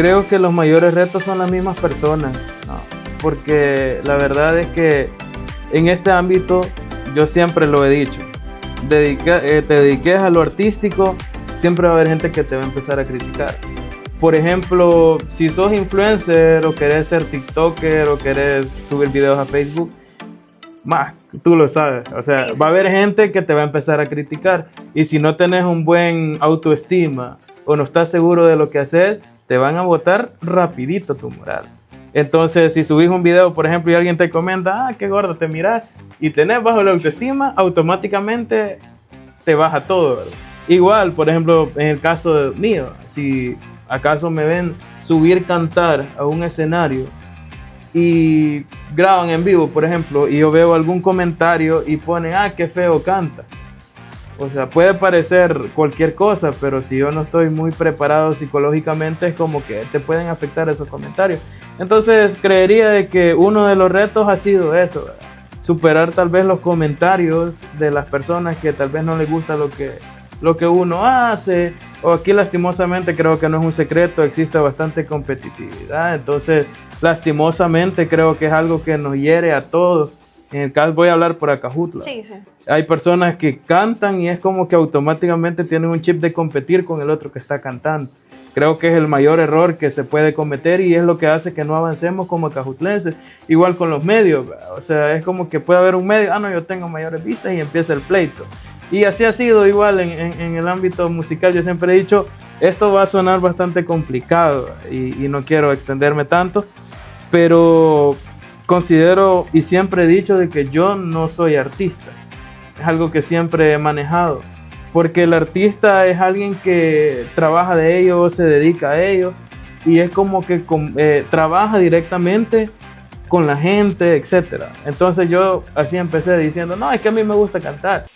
Creo que los mayores retos son las mismas personas, ¿no? Porque la verdad es que en este ámbito, yo siempre lo he dicho, te dediques a lo artístico, siempre va a haber gente que te va a empezar a criticar. Por ejemplo, si sos influencer o querés ser TikToker o querés subir videos a Facebook, más, tú lo sabes, o sea, Sí, va a sí. haber gente que te va a empezar a criticar y si no tenés un buen autoestima o no estás seguro de lo que haces, te van a botar rapidito tu moral. Entonces, si subís un video, por ejemplo, y alguien te comenta, qué gordo te miras, y tenés bajo la autoestima, automáticamente te baja todo, ¿verdad? Igual, por ejemplo, en el caso mío, si acaso me ven subir cantar a un escenario y graban en vivo, por ejemplo, y yo veo algún comentario y ponen, qué feo canta. O sea, puede parecer cualquier cosa, pero si yo no estoy muy preparado psicológicamente, es como que te pueden afectar esos comentarios. Entonces, creería de que uno de los retos ha sido eso, ¿verdad? Superar tal vez los comentarios de las personas que tal vez no les gusta lo que uno hace, o aquí lastimosamente creo que no es un secreto, existe bastante competitividad, entonces lastimosamente creo que es algo que nos hiere a todos. En el caso, voy a hablar por Acajutla. Sí, sí. Hay personas que cantan y es como que automáticamente tienen un chip de competir con el otro que está cantando. Creo que es el mayor error que se puede cometer y es lo que hace que no avancemos como acajutlenses. Igual con los medios, o sea, es como que puede haber un medio, no, yo tengo mayores vistas y empieza el pleito. Y así ha sido igual en el ámbito musical. Yo siempre he dicho, esto va a sonar bastante complicado y no quiero extenderme tanto, pero considero y siempre he dicho de que yo no soy artista. Es algo que siempre he manejado, porque el artista es alguien que trabaja de ello, se dedica a ello y es como que trabaja directamente con la gente, etc. Entonces yo así empecé diciendo, no, es que a mí me gusta cantar.